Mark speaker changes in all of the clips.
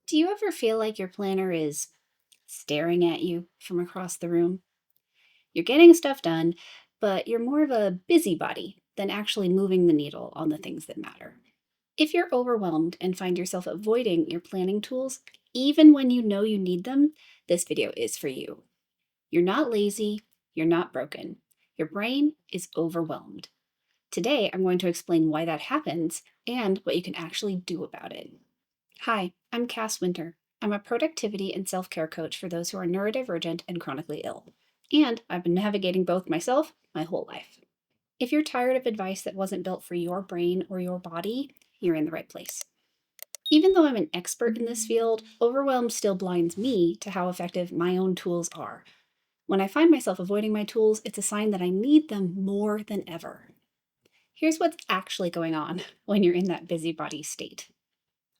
Speaker 1: Do you ever feel like your planner is staring at you from across the room? You're getting stuff done, but you're more of a busybody than actually moving the needle on the things that matter. If you're overwhelmed and find yourself avoiding your planning tools, even when you know you need them, this video is for you. You're not lazy, you're not broken. Your brain is overwhelmed. Today, I'm going to explain why that happens and what you can actually do about it. Hi, I'm Cass Winter. I'm a productivity and self care coach for those who are neurodivergent and chronically ill. And I've been navigating both myself my whole life. If you're tired of advice that wasn't built for your brain or your body, you're in the right place. Even though I'm an expert in this field, overwhelm still blinds me to how effective my own tools are. When I find myself avoiding my tools, it's a sign that I need them more than ever. Here's what's actually going on when you're in that busybody state.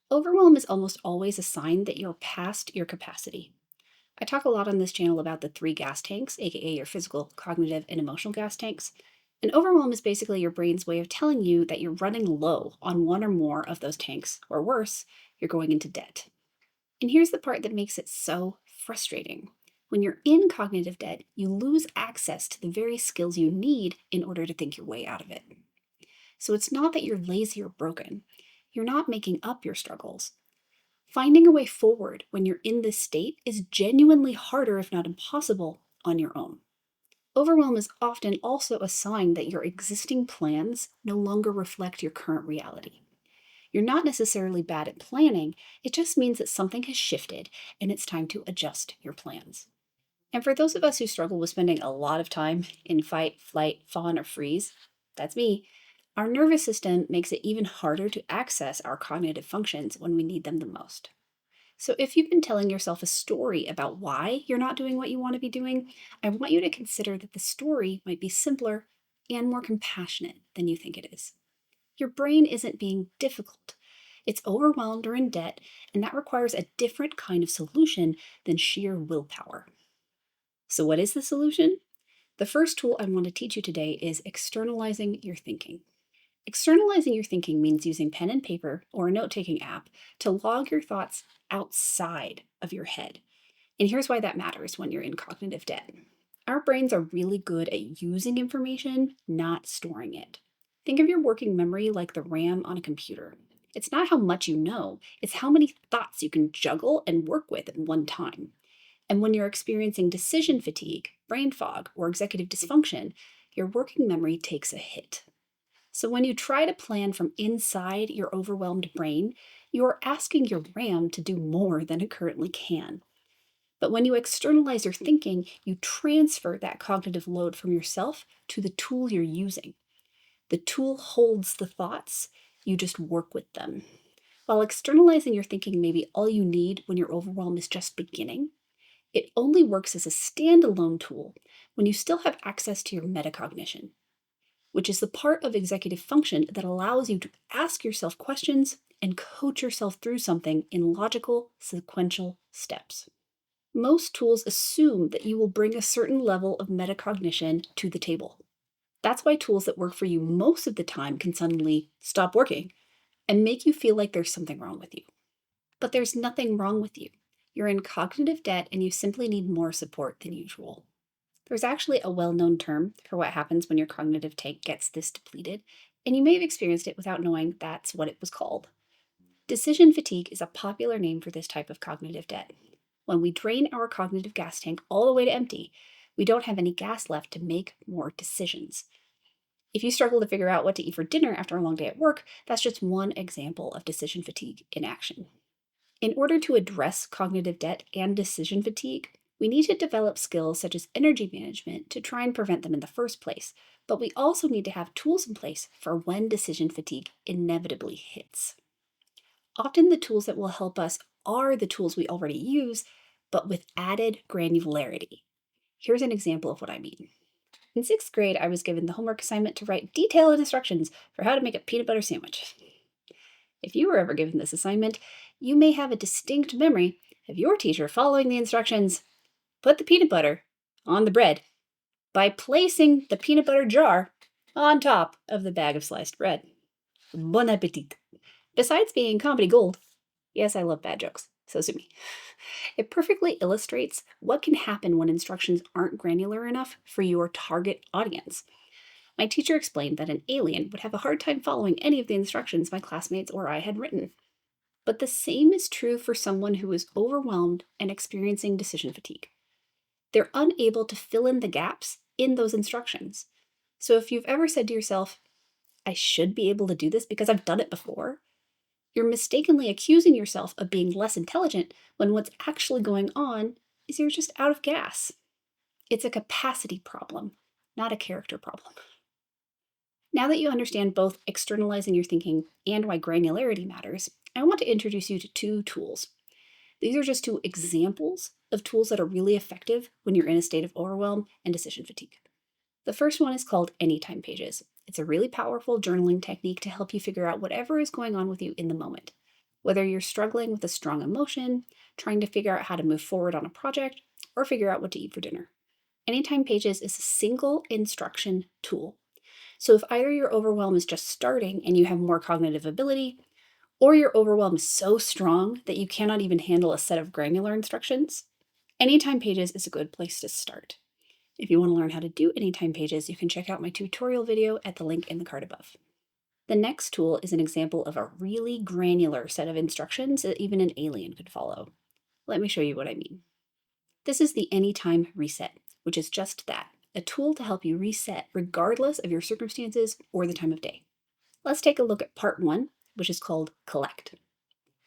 Speaker 1: Overwhelm is almost always a sign that you're past your capacity. I talk a lot on this channel about the three gas tanks, aka your physical, cognitive, and emotional gas tanks. And overwhelm is basically your brain's way of telling you that you're running low on one or more of those tanks, or worse, you're going into debt. And here's the part that makes it so frustrating. When you're in cognitive debt, you lose access to the very skills you need in order to think your way out of it. So it's not that you're lazy or broken. You're not making up your struggles. Finding a way forward when you're in this state is genuinely harder, if not impossible, on your own. Overwhelm is often also a sign that your existing plans no longer reflect your current reality. You're not necessarily bad at planning, it just means that something has shifted and it's time to adjust your plans. And for those of us who struggle with spending a lot of time in fight, flight, fawn, or freeze, that's me, our nervous system makes it even harder to access our cognitive functions when we need them the most. So, if you've been telling yourself a story about why you're not doing what you want to be doing, I want you to consider that the story might be simpler and more compassionate than you think it is. Your brain isn't being difficult, it's overwhelmed or in debt, and that requires a different kind of solution than sheer willpower. So, what is the solution? The first tool I want to teach you today is externalizing your thinking. Externalizing your thinking means using pen and paper or a note taking app to log your thoughts outside of your head. And here's why that matters when you're in cognitive debt. Our brains are really good at using information, not storing it. Think of your working memory like the RAM on a computer. It's not how much you know, it's how many thoughts you can juggle and work with at one time. And when you're experiencing decision fatigue, brain fog, or executive dysfunction, your working memory takes a hit. So when you try to plan from inside your overwhelmed brain, you're asking your RAM to do more than it currently can. But when you externalize your thinking, you transfer that cognitive load from yourself to the tool you're using. The tool holds the thoughts, you just work with them. While externalizing your thinking may be all you need when your overwhelm is just beginning, it only works as a standalone tool when you still have access to your metacognition, which is the part of executive function that allows you to ask yourself questions and coach yourself through something in logical, sequential steps. Most tools assume that you will bring a certain level of metacognition to the table. That's why tools that work for you most of the time can suddenly stop working and make you feel like there's something wrong with you. But there's nothing wrong with you. You're in cognitive debt and you simply need more support than usual. There's actually a well known term for what happens when your cognitive tank gets this depleted, and you may have experienced it without knowing that's what it was called. Decision fatigue is a popular name for this type of cognitive debt. When we drain our cognitive gas tank all the way to empty, we don't have any gas left to make more decisions. If you struggle to figure out what to eat for dinner after a long day at work, that's just one example of decision fatigue in action. In order to address cognitive debt and decision fatigue, we need to develop skills such as energy management to try and prevent them in the first place, but we also need to have tools in place for when decision fatigue inevitably hits. Often the tools that will help us are the tools we already use, but with added granularity. Here's an example of what I mean. In sixth grade, I was given the homework assignment to write detailed instructions for how to make a peanut butter sandwich. If you were ever given this assignment, you may have a distinct memory of your teacher following the instructions: put the peanut butter on the bread by placing the peanut butter jar on top of the bag of sliced bread. Bon appetit. Besides being comedy gold, yes, I love bad jokes. So sue me. It perfectly illustrates what can happen when instructions aren't granular enough for your target audience. My teacher explained that an alien would have a hard time following any of the instructions my classmates or I had written. But the same is true for someone who is overwhelmed and experiencing decision fatigue. They're unable to fill in the gaps in those instructions. So if you've ever said to yourself, I should be able to do this because I've done it before, you're mistakenly accusing yourself of being less intelligent when what's actually going on is you're just out of gas. It's a capacity problem, not a character problem. Now that you understand both externalizing your thinking and why granularity matters, I want to introduce you to two tools. These are just two examples of tools that are really effective when you're in a state of overwhelm and decision fatigue. The first one is called Anytime Pages. It's a really powerful journaling technique to help you figure out whatever is going on with you in the moment. Whether you're struggling with a strong emotion, trying to figure out how to move forward on a project, or figure out what to eat for dinner. Anytime Pages is a single instruction tool. So if either your overwhelm is just starting and you have more cognitive ability, or your overwhelm is so strong that you cannot even handle a set of granular instructions, Anytime Pages is a good place to start. If you want to learn how to do Anytime Pages, you can check out my tutorial video at the link in the card above. The next tool is an example of a really granular set of instructions that even an alien could follow. Let me show you what I mean. This is the Anytime Reset, which is just that, a tool to help you reset regardless of your circumstances or the time of day. Let's take a look at part 1, which is called Collect.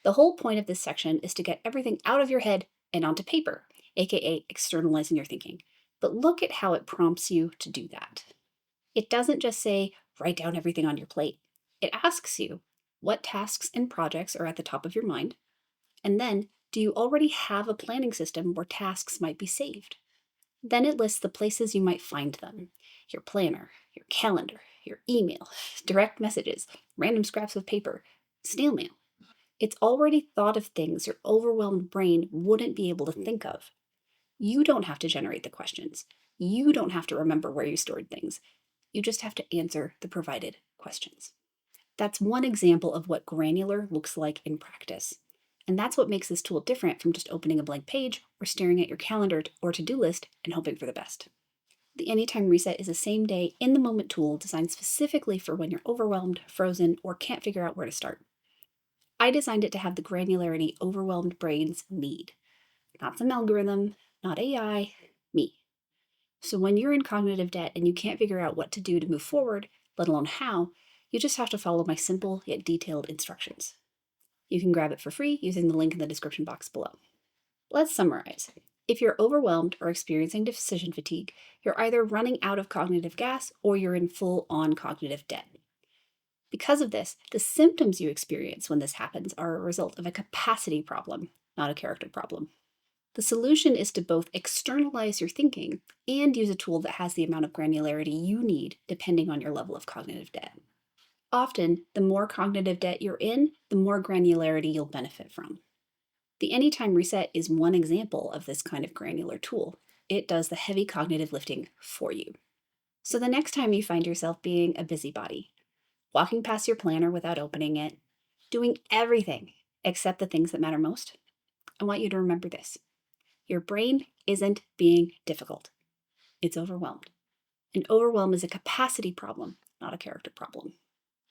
Speaker 1: The whole point of this section is to get everything out of your head and onto paper, aka externalizing your thinking. But look at how it prompts you to do that. It doesn't just say, write down everything on your plate. It asks you, what tasks and projects are at the top of your mind? And then, do you already have a planning system where tasks might be saved? Then it lists the places you might find them: your planner, your calendar, your email, direct messages, random scraps of paper, snail mail. It's already thought of things your overwhelmed brain wouldn't be able to think of. You don't have to generate the questions. You don't have to remember where you stored things. You just have to answer the provided questions. That's one example of what granular looks like in practice. And that's what makes this tool different from just opening a blank page or staring at your calendar or to-do list and hoping for the best. The Anytime Reset is a same-day, in-the-moment tool designed specifically for when you're overwhelmed, frozen, or can't figure out where to start. I designed it to have the granularity overwhelmed brains need. Not some algorithm, not AI, me. So when you're in cognitive debt and you can't figure out what to do to move forward, let alone how, you just have to follow my simple yet detailed instructions. You can grab it for free using the link in the description box below. Let's summarize. If you're overwhelmed or experiencing decision fatigue, you're either running out of cognitive gas or you're in full-on cognitive debt. Because of this, the symptoms you experience when this happens are a result of a capacity problem, not a character problem. The solution is to both externalize your thinking and use a tool that has the amount of granularity you need depending on your level of cognitive debt. Often, the more cognitive debt you're in, the more granularity you'll benefit from. The Anytime Reset is one example of this kind of granular tool. It does the heavy cognitive lifting for you. So the next time you find yourself being a busybody, walking past your planner without opening it, doing everything except the things that matter most, I want you to remember this. Your brain isn't being difficult. It's overwhelmed. And overwhelm is a capacity problem, not a character problem.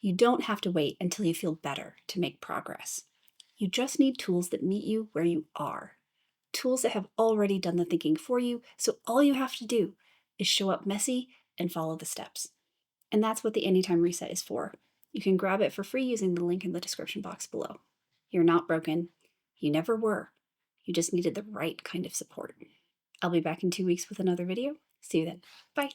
Speaker 1: You don't have to wait until you feel better to make progress. You just need tools that meet you where you are. Tools that have already done the thinking for you, so all you have to do is show up messy and follow the steps. And that's what the Anytime Reset is for. You can grab it for free using the link in the description box below. You're not broken. You never were. You just needed the right kind of support. I'll be back in 2 weeks with another video. See you then. Bye.